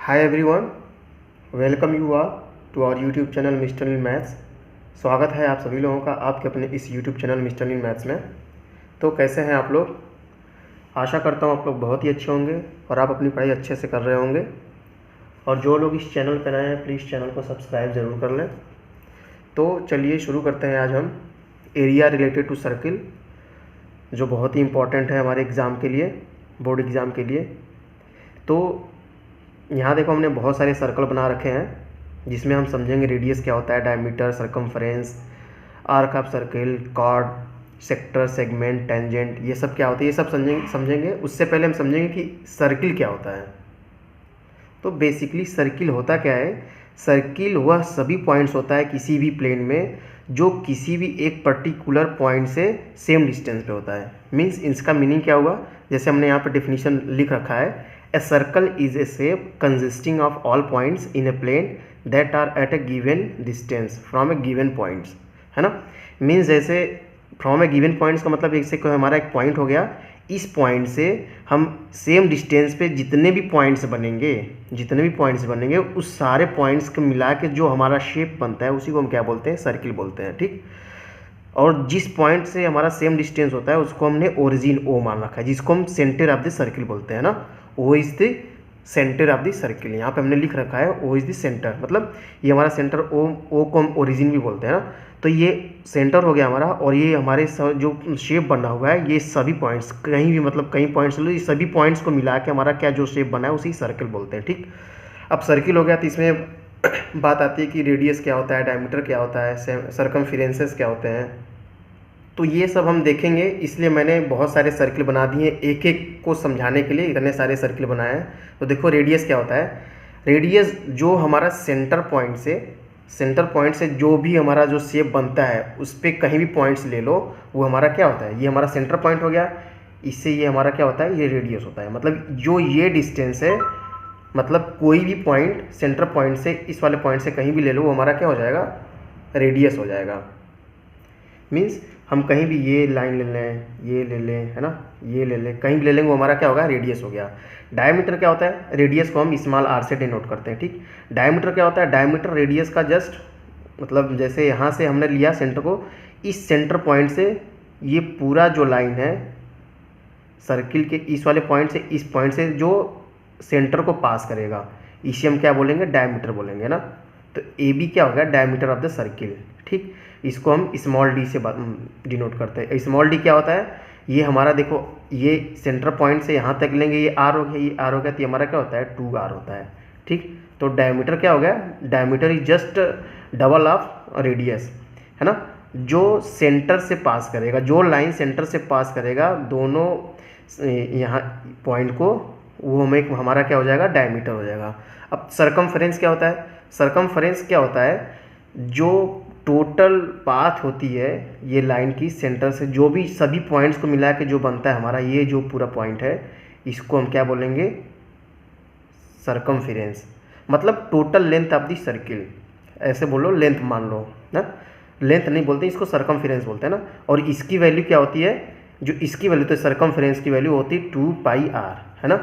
Hi everyone, welcome you all to our YouTube channel mister in maths. स्वागत है आप सभी लोगों का आपके अपने इस YouTube channel mister in maths में। तो कैसे हैं आप लोग? आशा करता हूँ आप लोग बहुत ही अच्छे होंगे और आप अपनी पढ़ाई अच्छे से कर रहे होंगे। और जो लोग इस चैनल पर नए हैं प्लीज़ चैनल को सब्सक्राइब ज़रूर कर लें। तो चलिए शुरू करते हैं आज हम एरिया रिलेटेड टू सर्किल, जो बहुत ही इम्पॉर्टेंट है हमारे एग्ज़ाम के लिए, बोर्ड एग्ज़ाम के लिए। तो यहाँ देखो हमने बहुत सारे सर्कल बना रखे हैं जिसमें हम समझेंगे रेडियस क्या होता है, diameter, circumference, arc of circle, chord, sector, segment, tangent, ये सब क्या होता है, ये सब समझेंगे। उससे पहले हम समझेंगे कि सर्किल क्या होता है। तो बेसिकली सर्किल होता क्या है? सर्किल वह सभी पॉइंट्स होता है किसी भी प्लेन में जो किसी भी एक पर्टिकुलर पॉइंट से सेम डिस्टेंस पे होता है। मीन्स इसका मीनिंग क्या हुआ, जैसे हमने यहाँ पे डेफिनेशन लिख रखा है, A circle is a shape consisting of all points in a plane that are at a given distance from a given points, है ना। मीन्स जैसे फ्रॉम ए गिवन पॉइंट्स का मतलब जैसे कोई हमारा एक पॉइंट हो गया, इस पॉइंट से हम सेम डिस्टेंस पे जितने भी पॉइंट्स बनेंगे उस सारे पॉइंट्स को मिला के जो हमारा शेप बनता है उसी को हम क्या बोलते हैं? सर्किल बोलते हैं, ठीक। और जिस पॉइंट से हमारा सेम डिस्टेंस होता है उसको हमने ओरिजिन ओ मान रखा है, जिसको हम सेंटर ऑफ द सर्किल बोलते हैं ना। O is the centre of the circle, यहाँ पे हमने लिख रखा है ओ इज़ द सेंटर, मतलब ये हमारा सेंटर ओ को हम ओरिजिन भी बोलते हैं ना। तो ये सेंटर हो गया हमारा, और ये हमारे जो शेप बना हुआ है ये सभी पॉइंट्स कहीं भी, मतलब कई पॉइंट्स लो, ये सभी पॉइंट्स को मिला के हमारा क्या जो शेप बना है उसी सर्किल बोलते हैं, ठीक। अब सर्किल हो गया तो इसमें बात आती है कि रेडियस क्या होता है, डायमीटर क्या होता है, सरकमफेरेंसेस क्या होते हैं। तो ये सब हम देखेंगे, इसलिए मैंने बहुत सारे सर्किल बना दिए एक एक को समझाने के लिए, इतने सारे सर्किल बनाए हैं। तो देखो रेडियस क्या होता है। रेडियस जो हमारा सेंटर पॉइंट से जो भी हमारा जो शेप बनता है उस पर कहीं भी पॉइंट्स ले लो, वो हमारा क्या होता है? ये हमारा सेंटर पॉइंट हो गया, इससे ये हमारा क्या होता है? ये रेडियस होता है। मतलब जो ये डिस्टेंस है, मतलब कोई भी पॉइंट सेंटर पॉइंट से इस वाले पॉइंट से कहीं भी ले लो, वो हमारा क्या हो जाएगा? रेडियस हो जाएगा। मीन्स हम कहीं भी ये लाइन ले लें, ये ले लें, है ना, ये ले लें, कहीं भी ले लेंगे, वो हमारा क्या होगा? रेडियस हो गया। डायमीटर क्या होता है? रेडियस को हम स्मॉल आर से डिनोट करते हैं, ठीक। डायमीटर क्या होता है? डायमीटर रेडियस का जस्ट मतलब जैसे यहाँ से हमने लिया सेंटर को, इस सेंटर पॉइंट से ये पूरा जो लाइन है सर्किल के इस वाले पॉइंट से इस पॉइंट से जो सेंटर को पास करेगा, इसे हम क्या बोलेंगे? डायमीटर बोलेंगे ना। तो ए बी क्या हो गया? डायमीटर ऑफ द सर्किल, ठीक। इसको हम स्मॉल डी से डिनोट करते हैं। स्मॉल डी क्या होता है? ये हमारा देखो, ये सेंटर पॉइंट से यहाँ तक लेंगे, ये आर हो गया, ये आर हो गया, तो ये हमारा क्या होता है? 2r होता है, ठीक। तो डायमीटर क्या हो गया? Diameter is just double of radius, है ना। जो सेंटर से पास करेगा, जो लाइन सेंटर से पास करेगा दोनों यहाँ पॉइंट को, वो हमारा क्या हो जाएगा? डायमीटर हो जाएगा। अब सरकमफ्रेंस क्या होता है? सरकमफ्रेंस क्या होता है? जो टोटल पाथ होती है ये लाइन की सेंटर से, जो भी सभी पॉइंट्स को मिला के जो बनता है हमारा ये जो पूरा पॉइंट है, इसको हम क्या बोलेंगे? सरकमफ्रेंस। मतलब total length of the circle, ऐसे बोलो, लेंथ मान लो ना, लेंथ नहीं बोलते इसको, सरकमफ्रेंस बोलते हैं ना। और इसकी वैल्यू क्या होती है? जो इसकी वैल्यू, तो सरकमफ्रेंस की वैल्यू होती है 2πr, है ना,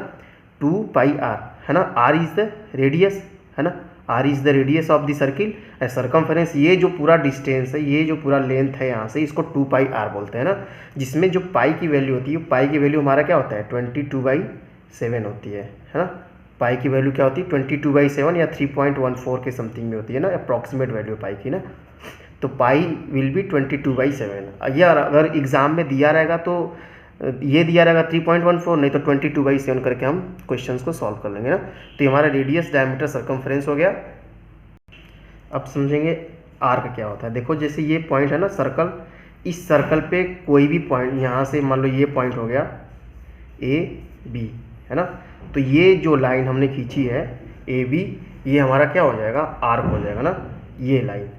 2πr, है ना। r इज द रेडियस, है ना, r is the radius of the circle. Circumference ये जो पूरा डिस्टेंस है, ये जो पूरा लेंथ है यहाँ से, इसको 2πr बोलते हैं ना। जिसमें जो पाई की वैल्यू होती है, पाई की वैल्यू हमारा क्या होता है? 22/7 होती है ना। पाई की वैल्यू क्या होती है? 22/7 या 3.14 के समथिंग में होती है ना, अप्रॉक्सीमेट वैल्यू पाई की ना। तो पाई विल बी 22/7। या अगर एग्ज़ाम में दिया रहेगा तो ये दिया रहेगा 3.14, नहीं तो 22/7 करके हम क्वेश्चंस को सॉल्व कर लेंगे ना। तो ये हमारा रेडियस, डायमीटर, सरकमफ्रेंस हो गया। अब समझेंगे आर्क क्या होता है। देखो जैसे ये पॉइंट है ना सर्कल, इस सर्कल पे कोई भी पॉइंट, यहाँ से मान लो ये पॉइंट हो गया ए बी, है ना। तो ये जो लाइन हमने खींची है ए बी, ये हमारा क्या हो जाएगा? आर्क हो जाएगा ना, ये लाइन,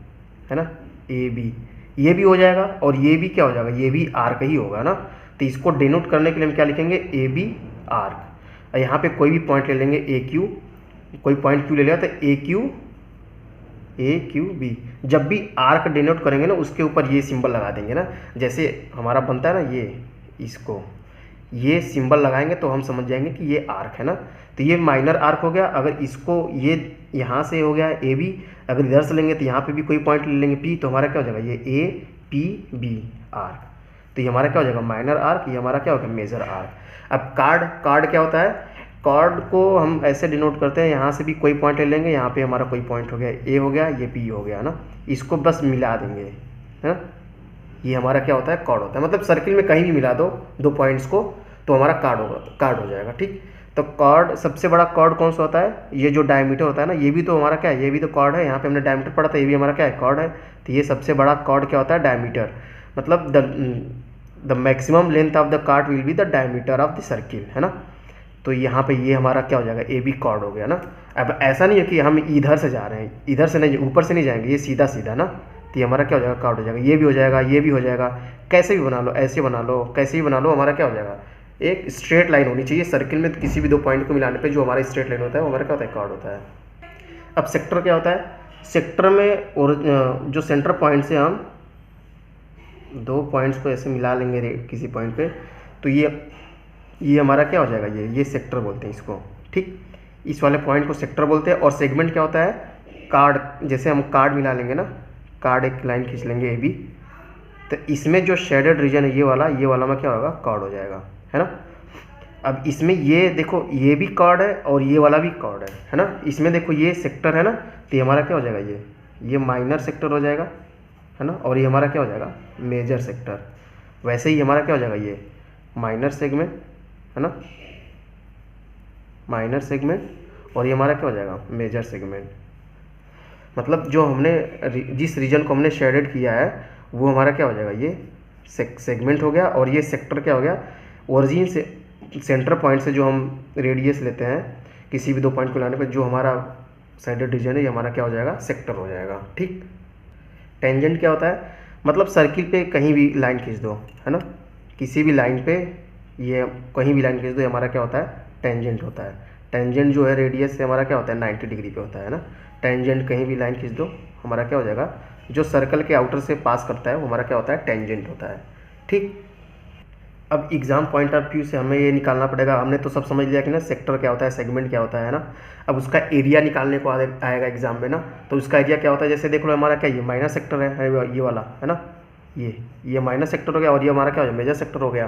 है ना, ए बी, ये भी हो जाएगा और ये भी क्या हो जाएगा? ये भी आर्क ही होगा ना। तो इसको डिनोट करने के लिए हम क्या लिखेंगे? A B arc. यहाँ पे कोई भी पॉइंट ले लेंगे, ए क्यू, कोई पॉइंट क्यू ले लिया तो ए क्यू बी। जब भी आर्क डिनोट करेंगे ना उसके ऊपर ये सिंबल लगा देंगे ना। जैसे हमारा बनता है ना ये, इसको ये सिंबल लगाएंगे तो हम समझ जाएंगे कि ये आर्क है ना। तो ये माइनर आर्क हो गया। अगर इसको ये यहाँ से हो गया ए बी, अगर इधर से लेंगे तो यहाँ पे भी कोई पॉइंट ले लेंगे पी, तो हमारा क्या हो जाएगा ये ए पी बी आर्क। तो ये हमारा क्या हो जाएगा माइनर आर्क, ये हमारा क्या होगा मेजर आर्क। अब कार्ड क्या होता है, कार्ड को हम ऐसे डिनोट करते हैं, यहाँ से भी कोई पॉइंट ले लेंगे, यहाँ पे हमारा कोई पॉइंट हो गया ए हो गया, ये पी हो गया ना, इसको बस मिला देंगे है ना, ये हमारा क्या होता है कार्ड होता है। मतलब सर्किल में कहीं भी मिला दो दो पॉइंट्स को तो हमारा कार्ड हो जाएगा। ठीक, तो कार्ड सबसे बड़ा कार्ड कौन सा होता है, ये जो डायमीटर होता है ना, ये भी तो हमारा क्या है, ये भी तो कार्ड है। यहाँ पे हमने डायमीटर पढ़ा था, ये भी हमारा क्या है कार्ड है। तो ये सबसे बड़ा कार्ड क्या होता है डायमीटर, मतलब the maximum length of the card will be the diameter of the circle है ना। तो यहाँ पे ये हमारा क्या हो जाएगा ए बी कार्ड हो गया ना। अब ऐसा नहीं है कि हम इधर से जा रहे हैं, इधर से नहीं, ऊपर से नहीं जाएंगे, ये सीधा सीधा ना, तो ये हमारा क्या हो जाएगा कार्ड हो जाएगा। ये भी हो जाएगा, ये भी हो जाएगा, कैसे भी बना लो, ऐसे बना लो, कैसे भी बना लो, हमारा क्या हो जाएगा एक स्ट्रेट लाइन होनी चाहिए सर्किल में। तो किसी भी दो पॉइंट को मिलाने पे जो हमारा स्ट्रेट लाइन होता है वो हमारा क्या होता है कार्ड होता है। अब सेक्टर क्या होता है, सेक्टर में और जो सेंटर पॉइंट से हम दो पॉइंट्स को ऐसे मिला लेंगे किसी पॉइंट पे, तो ये हमारा क्या हो जाएगा, ये सेक्टर बोलते हैं इसको। ठीक, इस वाले पॉइंट को सेक्टर बोलते हैं। और सेगमेंट क्या होता है, कार्ड, जैसे हम कार्ड मिला लेंगे ना, कार्ड एक लाइन खींच लेंगे ए बी, तो इसमें जो शेडेड रीजन है ये वाला में क्या होगा कार्ड हो जाएगा है ना। अब इसमें ये देखो ये भी कार्ड है और ये वाला भी कार्ड है ना। इसमें देखो ये सेक्टर है ना, तो ये हमारा क्या हो जाएगा ये माइनर सेक्टर हो जाएगा है ना, और ये हमारा क्या हो जाएगा मेजर सेक्टर। वैसे ही हमारा क्या हो जाएगा ये माइनर सेगमेंट है ना, माइनर सेगमेंट, और ये हमारा क्या हो जाएगा मेजर सेगमेंट। मतलब जो हमने जिस रीजन को हमने शेडेड किया है वो हमारा क्या हो जाएगा ये सेगमेंट हो गया, और ये सेक्टर क्या हो गया ओरिजिन से सेंटर पॉइंट से जो हम रेडियस लेते हैं किसी भी दो पॉइंट को लाने पर जो हमारा शेडेड रीजन है ये हमारा क्या हो जाएगा सेक्टर हो जाएगा। ठीक, टेंजेंट क्या होता है, मतलब सर्किल पे कहीं भी लाइन खींच दो है ना, किसी भी लाइन पे ये कहीं भी लाइन खींच दो, ये हमारा क्या होता है टेंजेंट होता है। टेंजेंट जो है रेडियस से हमारा क्या होता है 90 डिग्री पे होता है ना। टेंजेंट कहीं भी लाइन खींच दो हमारा क्या हो जाएगा, जो सर्कल के आउटर से पास करता है वो हमारा क्या होता है टेंजेंट होता है। ठीक, अब एग्जाम पॉइंट ऑफ व्यू से हमें ये निकालना पड़ेगा। हमने तो सब समझ लिया कि ना सेक्टर क्या होता है, सेगमेंट क्या होता है ना। अब उसका एरिया निकालने को आएगा एग्जाम में ना, तो उसका एरिया क्या होता है, जैसे देख लो हमारा क्या ये माइनर सेक्टर है ये वाला है ना, ये माइनर सेक्टर हो गया, और ये हमारा क्या हो गया मेजर सेक्टर हो गया।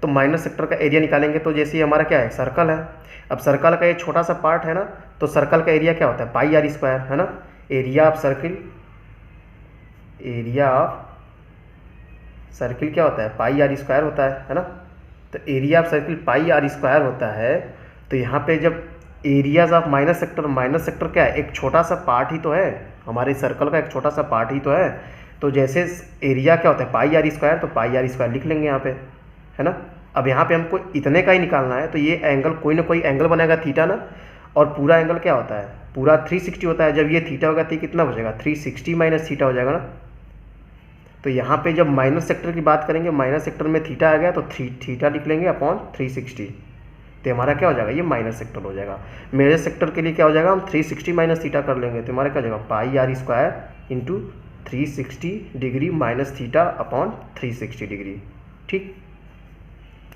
तो माइनर सेक्टर का एरिया निकालेंगे तो जैसे ये हमारा क्या है सर्कल है। अब सर्कल का ये छोटा सा पार्ट है ना, तो सर्कल का एरिया क्या होता है पाई आर स्क्वायर है ना। एरिया ऑफ सर्किल क्या होता है पाई आर स्क्वायर होता है ना। तो area of circle pi r square होता है। तो यहाँ पे जब एरियाज ऑफ माइनर सेक्टर क्या है एक छोटा सा पार्ट ही तो है, हमारे सर्कल का एक छोटा सा पार्ट ही तो है। तो जैसे एरिया क्या होता है पाई आर स्क्वायर, तो पाई आर स्क्वायर लिख लेंगे यहाँ पे है ना। अब यहाँ पे हमको इतने का ही निकालना है, तो ये एंगल कोई ना कोई एंगल बनेगा थीटा ना, और पूरा एंगल क्या होता है पूरा 360 होता है। जब ये थीटा होगा तो ये कितना बचेगा 360 माइनस थीटा हो जाएगा ना। तो यहाँ पे जब माइनर सेक्टर की बात करेंगे, माइनर सेक्टर में थीटा आ गया तो थीटा लिख लेंगे अपॉन 360, तो हमारा क्या हो जाएगा ये माइनर सेक्टर हो जाएगा। मेजर सेक्टर के लिए क्या हो जाएगा हम 360 माइनस थीटा कर लेंगे, तो हमारा क्या हो जाएगा pi r square into 360 degree minus theta upon 360 degree. ठीक,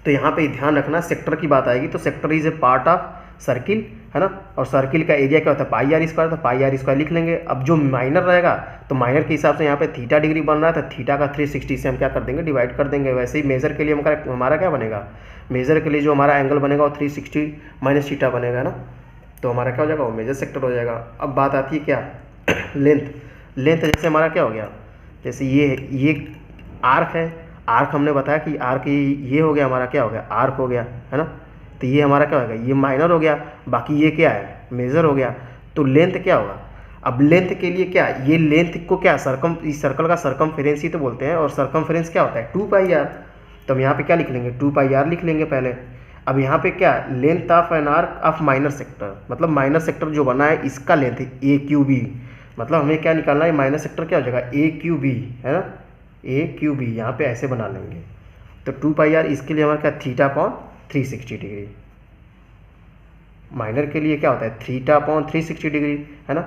तो यहाँ पे ध्यान रखना सेक्टर की बात आएगी तो sector is a part of circle है ना, और सर्किल का एरिया क्या होता है पाई आर स्क्वायर, तो पाई आर स्क्वायर लिख लेंगे। अब जो माइनर रहेगा तो माइनर के हिसाब से यहाँ पे थीटा डिग्री बन रहा है, तो थीटा का 360 से हम क्या कर देंगे डिवाइड कर देंगे। वैसे ही मेजर के लिए हमारा क्या बनेगा, मेजर के लिए जो हमारा एंगल बनेगा वो 360 माइनस थीटा बनेगा ना, तो हमारा क्या हो जाएगा वो मेजर सेक्टर हो जाएगा। अब बात आती है क्या लेंथ जैसे हमारा क्या हो गया, जैसे ये आर्क है, आर्क हमने बताया कि आर्क ये हो गया हमारा क्या हो गया आर्क हो गया है ना। तो ये हमारा क्या होगा ये माइनर हो गया, बाकी ये क्या है मेजर हो गया। तो लेंथ क्या होगा, अब लेंथ के लिए क्या ये लेंथ को क्या इस सर्कल का सरकमफेरेंस ही तो बोलते हैं, और सरकमफेरेंस क्या होता है 2 पाई आर। तो हम यहाँ पे क्या लिख लेंगे 2 पाई आर लिख लेंगे पहले। अब यहाँ पे क्या length of an arc of minor sector, मतलब माइनर सेक्टर जो बना है इसका लेंथ ए क्यू बी, मतलब हमें क्या निकालना है माइनर सेक्टर क्या हो जाएगा ए क्यू बी है ना, ए क्यू बी यहाँ पे ऐसे बना लेंगे। तो 2 पाई आर इसके लिए हमारा क्या थीटा अपॉन 360 डिग्री, माइनर के लिए क्या होता है थीटा अपॉन 360 डिग्री है ना,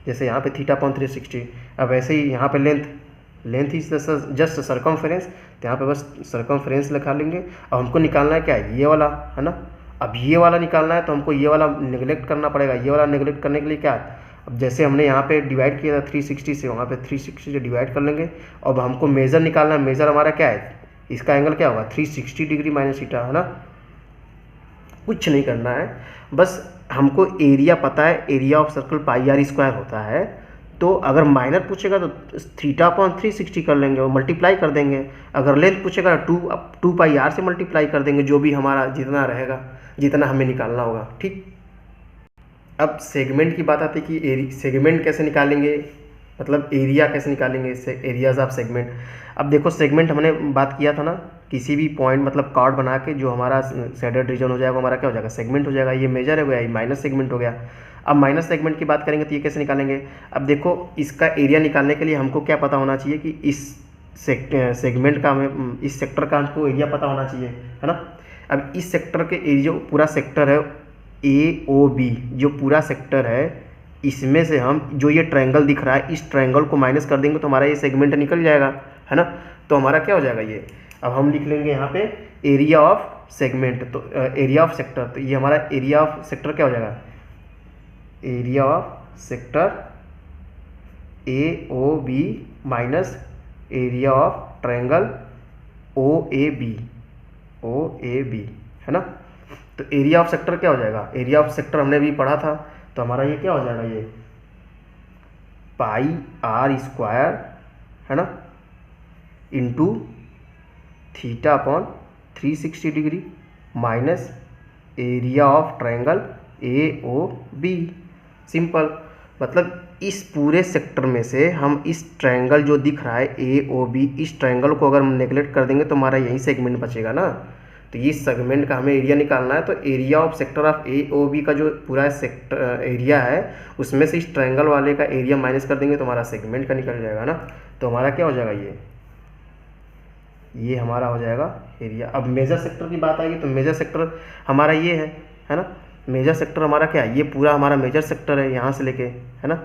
जैसे यहाँ पे थीटा अपॉन 360। अब ऐसे ही यहाँ पे length length is just circumference, तो यहाँ पे बस सरकमफ्रेंस लिखा लेंगे। अब हमको निकालना है क्या है, ये वाला, है ना। अब ये वाला निकालना है तो हमको ये वाला नेगलेक्ट करना पड़ेगा। ये वाला नेगलेक्ट करने के लिए क्या है, अब जैसे हमने यहाँ पे डिवाइड किया था 360 से, वहाँ पे 360 से डिवाइड कर लेंगे। अब हमको मेज़र निकालना है। मेज़र हमारा क्या है, इसका एंगल क्या होगा 360 डिग्री माइनस थीटा, है ना। कुछ नहीं करना है, बस हमको एरिया पता है, area of circle pi r square होता है। तो अगर माइनर पूछेगा तो थीटा अपॉन 360 कर लेंगे और मल्टीप्लाई कर देंगे। अगर लेंथ पूछेगा तो 2 पाई आर से मल्टीप्लाई कर देंगे, जो भी हमारा जितना रहेगा, जितना हमें निकालना होगा, ठीक। अब सेगमेंट की बात आती है कि सेगमेंट कैसे निकालेंगे, मतलब एरिया कैसे निकालेंगे, एरियाज ऑफ सेगमेंट। अब देखो सेगमेंट हमने बात किया था ना, किसी भी पॉइंट मतलब कार्ड बना के जो हमारा शेडेड रीजन हो जाएगा हमारा क्या हो जाएगा, सेगमेंट हो जाएगा। ये मेजर हो गया, ये माइनस सेगमेंट हो गया। अब माइनस सेगमेंट की बात करेंगे तो ये कैसे निकालेंगे। अब देखो इसका एरिया निकालने के लिए हमको क्या पता होना चाहिए कि इस सेगमेंट का हमें, इस सेक्टर का हमको एरिया पता होना चाहिए, है ना। अब इस सेक्टर के एरिया, जो पूरा सेक्टर है AOB, जो पूरा सेक्टर है, इसमें से हम जो ये ट्रायंगल दिख रहा है, इस ट्रायंगल को माइनस कर देंगे तो हमारा ये सेगमेंट निकल जाएगा, है ना। तो हमारा क्या हो जाएगा ये, अब हम लिख लेंगे यहाँ पे एरिया ऑफ सेगमेंट, तो एरिया ऑफ सेक्टर, तो ये हमारा एरिया ऑफ सेक्टर क्या हो जाएगा, area of sector AOB minus area of triangle OAB, है ना। तो एरिया ऑफ सेक्टर क्या हो जाएगा, एरिया ऑफ सेक्टर हमने भी पढ़ा था, तो हमारा ये क्या हो जाएगा, ये पाई आर स्क्वायर, है ना, into theta upon 360 degree minus area of triangle AOB। Simple, मतलब इस पूरे सेक्टर में से हम इस ट्रायंगल जो दिख रहा है AOB, इस ट्रायंगल को अगर हम नेगलेक्ट कर देंगे तो हमारा यही सेगमेंट बचेगा ना। तो इस सेगमेंट का हमें एरिया निकालना है, तो area of sector of AOB का जो पूरा सेक्टर एरिया है, उसमें से इस ट्रायंगल वाले का एरिया माइनस कर देंगे तो हमारा सेगमेंट का निकल जाएगा ना। तो हमारा क्या हो जाएगा, ये हमारा हो जाएगा एरिया। अब मेजर सेक्टर की बात आएगी तो मेजर सेक्टर हमारा ये है ना। मेजर सेक्टर हमारा क्या है, ये पूरा हमारा मेजर सेक्टर है, यहाँ से लेके, है ना,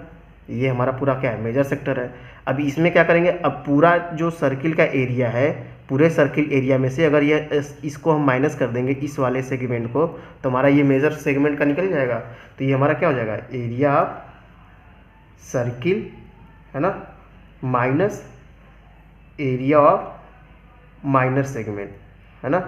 ये हमारा पूरा क्या है, मेजर सेक्टर है। अब इसमें क्या करेंगे, अब पूरा जो सर्किल का एरिया है, पूरे सर्किल एरिया में से अगर ये इसको हम माइनस कर देंगे, इस वाले सेगमेंट को, तो हमारा ये मेजर सेगमेंट का निकल जाएगा। तो ये हमारा क्या हो जाएगा, एरिया ऑफ सर्किल, है ना, minus area of minor segment, है ना।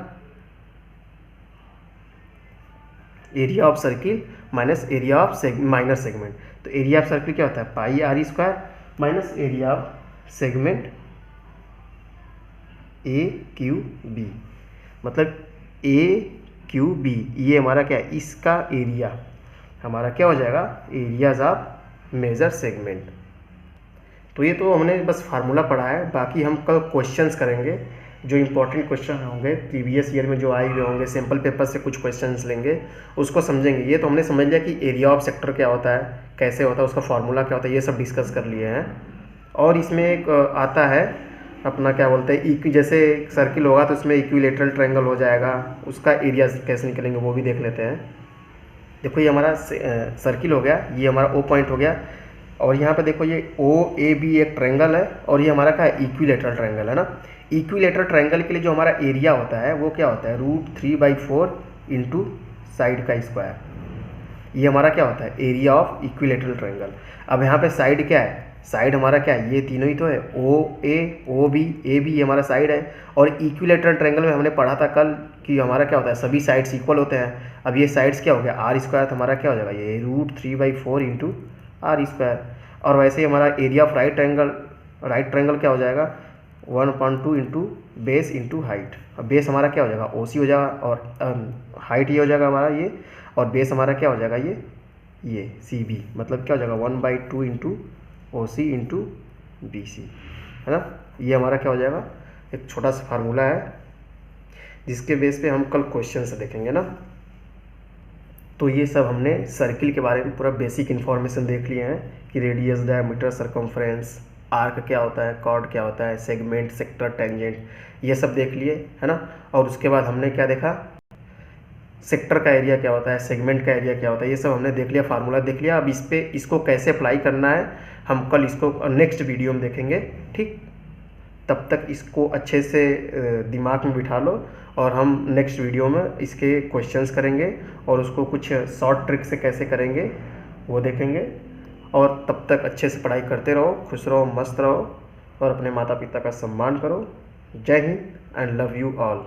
Area of circle minus area of minor segment. तो एरिया ऑफ सर्किल क्या होता है, pi r square minus area of segment AQB, मतलब AQB ये हमारा क्या है, इसका एरिया हमारा क्या हो जाएगा, एरियाज ऑफ मेजर सेगमेंट। तो ये तो हमने बस फार्मूला पढ़ा है, बाकी हम कल क्वेश्चंस करेंगे, जो इंपॉर्टेंट क्वेश्चन होंगे प्रीवियस ईयर में जो आए हुए होंगे, सैम्पल पेपर से कुछ क्वेश्चंस लेंगे, उसको समझेंगे। ये तो हमने समझ लिया कि एरिया ऑफ सेक्टर क्या होता है, कैसे होता है, उसका फार्मूला क्या होता है, ये सब डिस्कस कर लिए हैं। और इसमें एक आता है अपना क्या बोलते हैं, जैसे सर्किल होगा तो उसमें इक्विलेटरल ट्रायंगल हो जाएगा, उसका एरिया कैसे निकलेंगे वो भी देख लेते हैं। देखो ये हमारा सर्किल हो गया, ये हमारा O पॉइंट हो गया, और यहाँ पे देखो ये OAB एक ट्रायंगल है, और ये हमारा क्या है, इक्विलेटरल ट्रायंगल, है ना। इक्विलेटरल ट्रायंगल के लिए जो हमारा एरिया होता है वो क्या होता है, √3/4 इंटू साइड का स्क्वायर। ये हमारा क्या होता है, एरिया ऑफ इक्विलेटरल ट्रायंगल। अब यहाँ पे साइड क्या है, साइड हमारा क्या है, ये तीनों ही तो है, OA OB AB, ये हमारा साइड है। और इक्विलेटरल ट्रायंगल में हमने पढ़ा था कल कि हमारा क्या होता है, सभी साइड्स इक्वल होते हैं। अब ये साइड्स क्या हो गया, R स्क्वायर, तो हमारा क्या हो जाएगा, ये √3/4 इंटू R स्क्वायर। और वैसे ही हमारा एरिया ऑफ राइट ट्रायंगल क्या हो जाएगा, 1/2 इंटू बेस इंटू हाइट। अब बेस हमारा क्या हो जाएगा, OC हो जाएगा, और हाइट ये हो जाएगा हमारा ये, और बेस हमारा क्या हो जाएगा, ये CB, मतलब क्या हो जाएगा 1/2 इंटू OC इंटू BC, है ना। ये हमारा क्या हो जाएगा, एक छोटा सा फार्मूला है जिसके बेस पे हम कल क्वेश्चन से देखेंगे ना। तो ये सब हमने सर्किल के बारे में पूरा बेसिक इन्फॉर्मेशन देख लिए हैं कि रेडियस, डायमीटर, सरकमफ्रेंस, आर्क क्या होता है, कॉर्ड क्या होता है, सेगमेंट, सेक्टर, टेंजेंट, ये सब देख लिए, है ना। और उसके बाद हमने क्या देखा, सेक्टर का एरिया क्या होता है, सेगमेंट का एरिया क्या होता है, ये सब हमने देख लिया, फार्मूला देख लिया। अब इसको कैसे अप्लाई करना है हम कल इसको नेक्स्ट वीडियो में देखेंगे, ठीक। तब तक इसको अच्छे से दिमाग में बिठा लो, और हम नेक्स्ट वीडियो में इसके क्वेश्चंस करेंगे और उसको कुछ शॉर्ट ट्रिक से कैसे करेंगे वो देखेंगे। और तब तक अच्छे से पढ़ाई करते रहो, खुश रहो, मस्त रहो और अपने माता पिता का सम्मान करो। जय Hind and love you all.